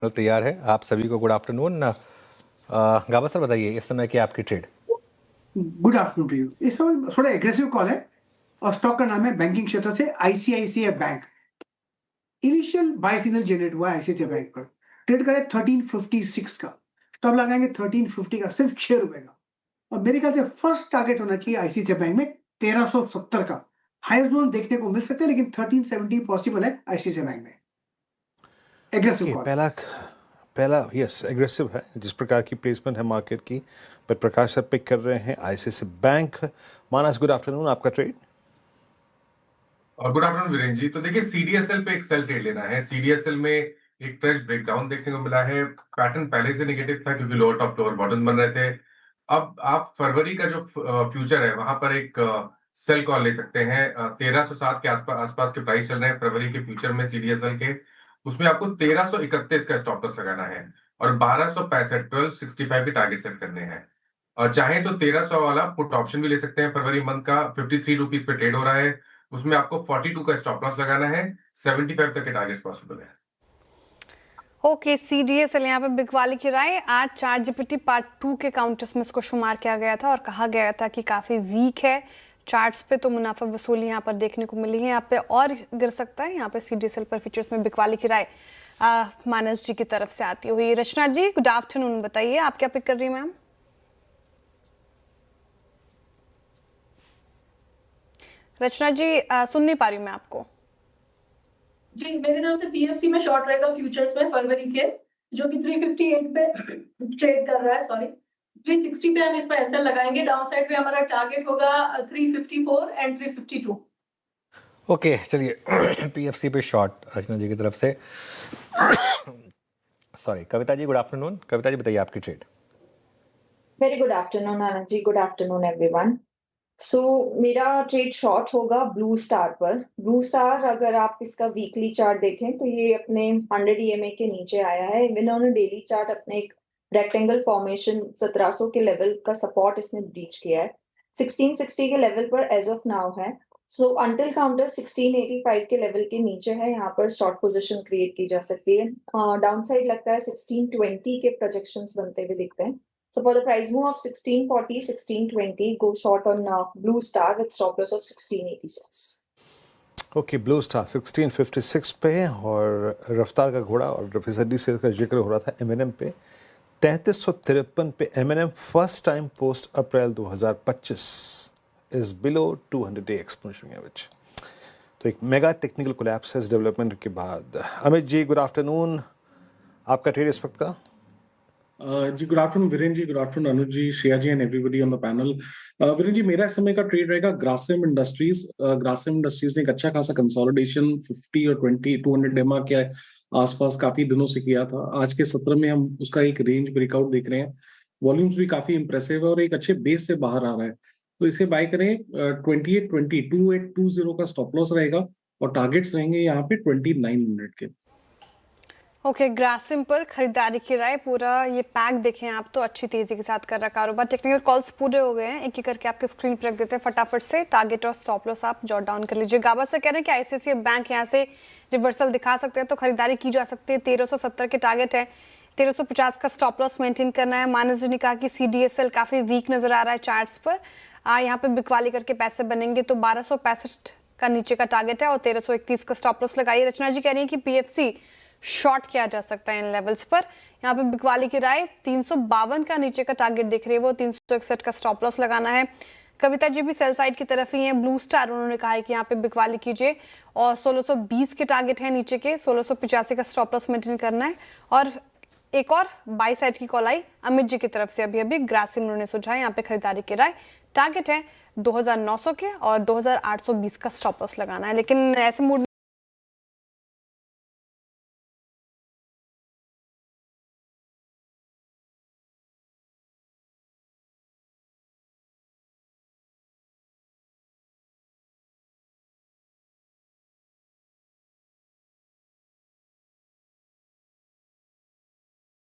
तैयार है। आप सभी को गुड आफ्टरनून। गाबा सर बताइए इस समय क्या आपकी trade? Good afternoon to you. इस समय थोड़ा एग्रेसिव कॉल है और स्टॉक का नाम है बैंकिंग क्षेत्र से ICICI bank. Initial buy signal generate हुआ है आईसीआईसीआई बैंक पर। ट्रेड करें 1356 का, स्टॉप लगाएंगे 1350 का, सिर्फ 6 रुपए का। और मेरे ख्याल से फर्स्ट टारगेट होना चाहिए आईसीआईसीआई बैंक में 1370 का। हायर जोन देखने को मिल सकते हैं लेकिन 1370 पॉसिबल है आईसीआईसीआई बैंक में। Aggressive call. पहला यस एग्रेसिव है जिस प्रकार की प्लेसमेंट है मार्केट की, पर प्रकाश सर पिक कर रहे हैं आईसीआईसीआई बैंक। मानस गुड आफ्टरनून, आपका ट्रेड? गुड आफ्टरनून वीरेंद्र जी। तो देखिए सीडीएसएल पे एक सेल ट्रेड लेना है। सीडीएसएल में एक फ्रेश ब्रेकडाउन देखने को मिला है। पैटर्न पहले से नेगेटिव था क्योंकि लोअर टॉप लोअर बॉटम बन रहे थे। अब आप फरवरी का जो फ्यूचर है वहां पर एक सेल कॉल ले सकते हैं। 1307 के आसपास के प्राइस चल रहे हैं फरवरी के फ्यूचर में सीडीएसएल के। उसमें आपको 1331 का स्टॉप लॉस लगाना है और 1265 1265 के टारगेट सेट करने हैं। और चाहे तो 1300 वाला पुट ऑप्शन भी ले सकते हैं। फरवरी मंथ का 53 रुपीज पे ट्रेड हो रहा है। उसमें आपको 42 का स्टॉप लॉस लगाना है। 75 तक के टारगेट पॉसिबल है। ओके, सीडीएसएल यहाँ पे बिकवाली की राय। आज चैट जीपीटी पार्ट 2 के काउंटर्स में इसको शुमार किया गया था और कहा गया था कि काफी वीक है चार्ट्स पे, तो मुनाफा वसूली यहाँ पर देखने को मिली है। यहाँ पे और गिर सकता है। यहाँ पे सीडीएसएल पर फ्यूचर्स में बिकवाली की राय मानस जी की तरफ से आती हुई। रचना जी गुड आफ्टरनून, बताइए आप क्या पिक कर रही हैं मैम? रचना जी सुन नहीं पा रही मैं आपको। जी मेरी तरफ से पीएफसी में शॉर्ट रहेगा फ्यूचर्स में फरवरी के, जो कि 358 पे ट्रेड कर रहा है। सॉरी 360 पे हम इसमें एसएल लगाएंगे। डाउन साइड पे हमारा टारगेट होगा 354 एंड 352। ओके चलिए पीएफसी पे शॉर्ट रचना जी की तरफ से। Sorry Kavita ji good afternoon. Kavita ji बताइए आपकी trade. Very good afternoon Anand ji, good afternoon everyone. सो मेरा ट्रेड शॉर्ट होगा ब्लू स्टार पर। ब्लू स्टार अगर आप इसका वीकली चार्ट देखें तो ये अपने 100 EMA के नीचे आया है। इन्होंने डेली चार्ट अपने एक रेक्टेंगल फॉर्मेशन 1700 के लेवल का सपोर्ट इसने ब्रीच किया है। 1660 के लेवल पर एज ऑफ नाउ है। सो अंटिल काउंटर 1685 के लेवल के नीचे है, यहाँ पर शॉर्ट पोजीशन क्रिएट की जा सकती है। डाउन साइड लगता है 1620 के प्रोजेक्शंस बनते हुए दिखते हैं। So for the price move of 1640, 1620, go short on Blue Star with stop loss of 1686. Okay, blue star 1656 पे और रफ्तार का घोड़ा और फिसडी से का जिक्र हो रहा था एमएनएम पे 3353 पे। MNM first time post April 2025 is below 200 day exponential average. तो एक मेगा टेक्निकल कोलैप्स है इस डेवलपमेंट के बाद। अमित जी गुड आफ्टरनून, आपका ट्रेड इस वक्त का? जी good afternoon Virendra ji, good afternoon Anuj ji, Shreya ji and everybody on the panel. Virendra ji मेरा इस समय का ट्रेड रहेगा ग्रासिम इंडस्ट्रीज। ग्रासिम इंडस्ट्रीज ने एक अच्छा खासा कंसोलिडेशन 50 और 200 डेमा के आसपास काफी दिनों से किया था। आज के सत्र में हम उसका एक रेंज ब्रेकआउट देख रहे हैं। वॉल्यूम्स भी काफी इंप्रेसिव है और एक अच्छे बेस से बाहर आ रहा है, तो इसे बाय करें। 2820 2820 का स्टॉप लॉस रहेगा और टारगेट्स रहेंगे यहाँ पे 2900 के। ओके, ग्रासिम पर खरीदारी की राय। पूरा ये पैक देखें आप तो अच्छी तेजी के साथ कर रहा कारोबार। टेक्निकल कॉल्स पूरे हो गए हैं, एक एक करके आपके स्क्रीन पर रख देते हैं फटाफट से। टारगेट और स्टॉप लॉस आप जॉट डाउन कर लीजिए। गाबा से कह रहे हैं कि आईसीआईसीआई बैंक यहाँ से रिवर्सल दिखा सकते हैं तो खरीदारी की जा सकती है। 1370 के टारगेट है, 1350 का स्टॉप लॉस मेंटेन करना है। मानस जी ने कहा कि सीडीएसएल काफी वीक नजर आ रहा है चार्ट्स पर। यहाँ पे बिकवाली करके पैसे बनेंगे तो 1265 का नीचे का टारगेट है और 1331 का स्टॉप लॉस लगाइए। रचना जी कह रही है कि पीएफसी शॉर्ट किया जा सकता है इन लेवल्स पर। यहाँ पे बिकवाली की राय 352 का नीचे का टारगेट दिख रही है, वो 361 का स्टॉप लॉस लगाना है। कविता जी भी सेल साइड की तरफ ही है। ब्लू स्टार उन्होंने कहा है कि यहाँ पे बिकवाली कीजिए और 1620 के टारगेट है नीचे के, 1685 का स्टॉप लॉस मेंटेन करना है। और एक और बाई साइड की कॉल आई अमित जी की तरफ से अभी ग्रासिम उन्होंने सुझाया यहाँ पे खरीदारी की राय। टारगेट है 2900 के और 2820 का स्टॉप लॉस लगाना है। लेकिन ऐसे मूड